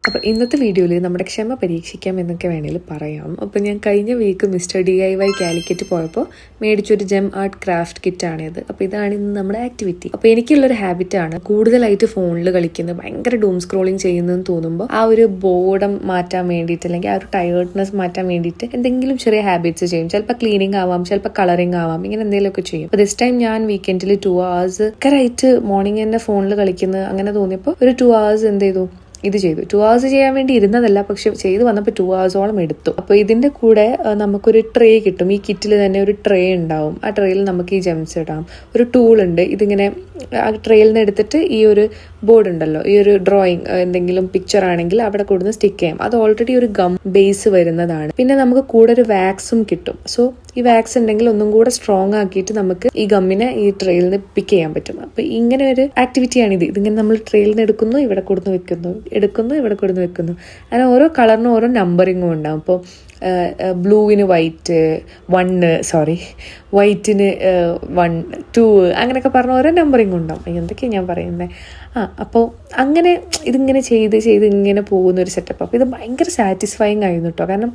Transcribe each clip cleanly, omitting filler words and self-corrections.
അപ്പോൾ ഇന്നത്തെ വീഡിയോയിൽ നമ്മുടെ ക്ഷമ പരീക്ഷിക്കാം എന്നൊക്കെ വേണമെങ്കിൽ പറയാം. അപ്പോൾ ഞാൻ കഴിഞ്ഞ വീക്ക് മിസ്റ്റർ DIY കാലിക്കറ്റ് പോയപ്പോൾ മേടിച്ചൊരു ജെം ആർട്ട് ക്രാഫ്റ്റ് കിറ്റാണിത്. അപ്പോൾ ഇതാണ് ഇന്ന് നമ്മുടെ ആക്ടിവിറ്റി. അപ്പോൾ എനിക്കുള്ളൊരു ഹാബിറ്റാണ് കൂടുതലായിട്ട് ഫോണിൽ കളിക്കുന്നത്, ഭയങ്കര ഡൂം സ്ക്രോളിങ് ചെയ്യുന്നതെന്ന് തോന്നുമ്പോൾ ആ ഒരു ബോർഡം മാറ്റാൻ വേണ്ടിയിട്ട് അല്ലെങ്കിൽ ആ ഒരു ടയേർഡ്നെസ് മാറ്റാൻ വേണ്ടിയിട്ട് എന്തെങ്കിലും ചെറിയ ഹാബിറ്റ്സ് ചെയ്യും. ചിലപ്പോൾ ക്ലീനിങ് ആവാം, ചിലപ്പോൾ കളറിങ് ആവാം, ഇങ്ങനെ എന്തെങ്കിലുമൊക്കെ ചെയ്യും. അപ്പോൾ ദിസ് ടൈം ഞാൻ വീക്കെൻഡിൽ 2 hours ഭയങ്കരമായിട്ട് മോർണിംഗ് തന്നെ ഫോണിൽ കളിക്കുന്നത് അങ്ങനെ തോന്നിയപ്പോൾ ഒരു 2 hours എന്ത് ചെയ്തു, ഇത് ചെയ്തു. 2 hours ചെയ്യാൻ വേണ്ടി ഇരുന്നതല്ല, പക്ഷെ ചെയ്ത് വന്നപ്പോൾ 2 hours എടുത്തു. അപ്പോൾ ഇതിന്റെ കൂടെ നമുക്കൊരു ട്രേ കിട്ടും. ഈ കിറ്റിൽ തന്നെ ഒരു ട്രേ ഉണ്ടാവും. ആ ട്രേയിൽ നമുക്ക് ഈ ജെംസ് ഇടാം. ഒരു ടൂൾ ഉണ്ട്, ഇതിങ്ങനെ ആ ട്രേയിൽ നിന്ന് എടുത്തിട്ട് ഈ ഒരു ബോർഡ് ഉണ്ടല്ലോ, ഈ ഒരു ഡ്രോയിങ് എന്തെങ്കിലും പിക്ചർ ആണെങ്കിൽ അവിടെ കൊടുന്ന് സ്റ്റിക്ക് ചെയ്യാം. അത് ഓൾറെഡി ഒരു ഗം ബേസ് വരുന്നതാണ്. പിന്നെ നമുക്ക് കൂടെ ഒരു വാക്സും കിട്ടും. സോ ഈ വാക്സ് ഉണ്ടെങ്കിൽ ഒന്നും കൂടെ സ്ട്രോങ് ആക്കിയിട്ട് നമുക്ക് ഈ ഗമ്മിനെ ഈ ട്രെയിൽ നിന്ന് പിക്ക് ചെയ്യാൻ പറ്റും. അപ്പൊ ഇങ്ങനെ ഒരു ആക്ടിവിറ്റിയാണ് ഇത്. ഇതിങ്ങനെ നമ്മൾ ട്രെയിൽ നിന്ന് എടുക്കുന്നു, ഇവിടെ കൊടുന്ന് വെക്കുന്നു, എടുക്കുന്നു, ഇവിടെ കൊടുന്ന് വെക്കുന്നു. അങ്ങനെ ഓരോ കളറിനും ഓരോ നമ്പറിങ്ങും ഉണ്ടാവും. ഇപ്പോൾ ബ്ലൂവിന് വൈറ്റിന് 1, 2 അങ്ങനെയൊക്കെ പറഞ്ഞ ഓരോ നമ്പറിങ് ഉണ്ടാവും. എന്തൊക്കെയാണ് ഞാൻ പറയുന്നത്. അപ്പോൾ അങ്ങനെ ഇതിങ്ങനെ ചെയ്ത് ഇങ്ങനെ പോകുന്ന ഒരു സെറ്റപ്പ്. അപ്പോൾ ഇത് ഭയങ്കര സാറ്റിസ്ഫൈങ് ആയിരുന്നു കേട്ടോ. കാരണം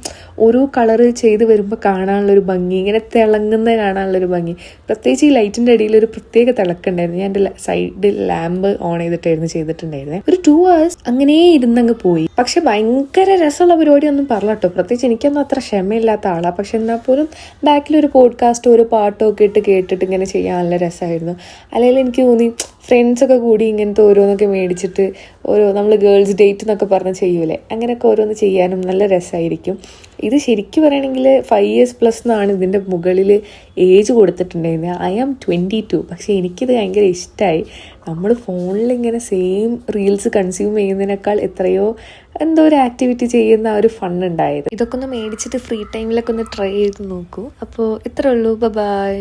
ഓരോ കളറ് ചെയ്ത് വരുമ്പോൾ കാണാനുള്ളൊരു ഭംഗി, ഇങ്ങനെ തിളങ്ങുന്ന കാണാനുള്ളൊരു ഭംഗി, പ്രത്യേകിച്ച് ഈ ലൈറ്റിൻ്റെ അടിയിൽ ഒരു പ്രത്യേക തിളക്കുണ്ടായിരുന്നു. ഞാൻ എൻ്റെ സൈഡിൽ ലാമ്പ് ഓൺ ചെയ്തിട്ടായിരുന്നു ചെയ്തിട്ടുണ്ടായിരുന്നത്. ഒരു 2 hours അങ്ങനെ ഇരുന്നങ്ങ് പോയി. പക്ഷെ ഭയങ്കര രസമുള്ള പരിപാടിയൊന്നും പറഞ്ഞ കേട്ടോ. പ്രത്യേകിച്ച് എനിക്കൊന്നും അത്ര ക്ഷമയില്ലാത്ത ആളാണ്. പക്ഷെ എന്നാൽ പോലും ബാക്കിലൊരു പോഡ്കാസ്റ്റോ ഒരു പാട്ടോ ഒക്കെ ഇട്ട് കേട്ടിട്ട് ഇങ്ങനെ ചെയ്യാൻ നല്ല രസമായിരുന്നു. അല്ലെങ്കിൽ എനിക്ക് തോന്നി ഫ്രണ്ട്സൊക്കെ കൂടി ഇങ്ങനത്തെ ഓരോന്നൊക്കെ മേടിച്ചിട്ട് നമ്മൾ ഗേൾസ് ഡേറ്റ് എന്നൊക്കെ പറഞ്ഞ് ചെയ്യൂലേ, അങ്ങനെയൊക്കെ ഓരോന്ന് ചെയ്യാനും നല്ല രസമായിരിക്കും. ഇത് ശരിക്കും പറയുകയാണെങ്കിൽ 5 years plus എന്നാണ് ഇതിൻ്റെ മുകളിൽ ഏജ് കൊടുത്തിട്ടുണ്ടായിരുന്നത്. I am 22. പക്ഷേ എനിക്കിത് ഭയങ്കര ഇഷ്ടമായി. നമ്മൾ ഫോണിൽ ഇങ്ങനെ സെയിം റീൽസ് കൺസ്യൂം ചെയ്യുന്നതിനേക്കാൾ എത്രയോ എന്തോ ഒരു ആക്ടിവിറ്റി ചെയ്യുന്ന ആ ഒരു ഫൺ ഉണ്ടായത്. ഇതൊക്കെ ഒന്ന് മേടിച്ചിട്ട് ഫ്രീ ടൈമിലൊക്കെ ഒന്ന് ട്രൈ ചെയ്ത് നോക്കൂ. അപ്പോൾ ഇത്രേ ഉള്ളൂ. ബൈ.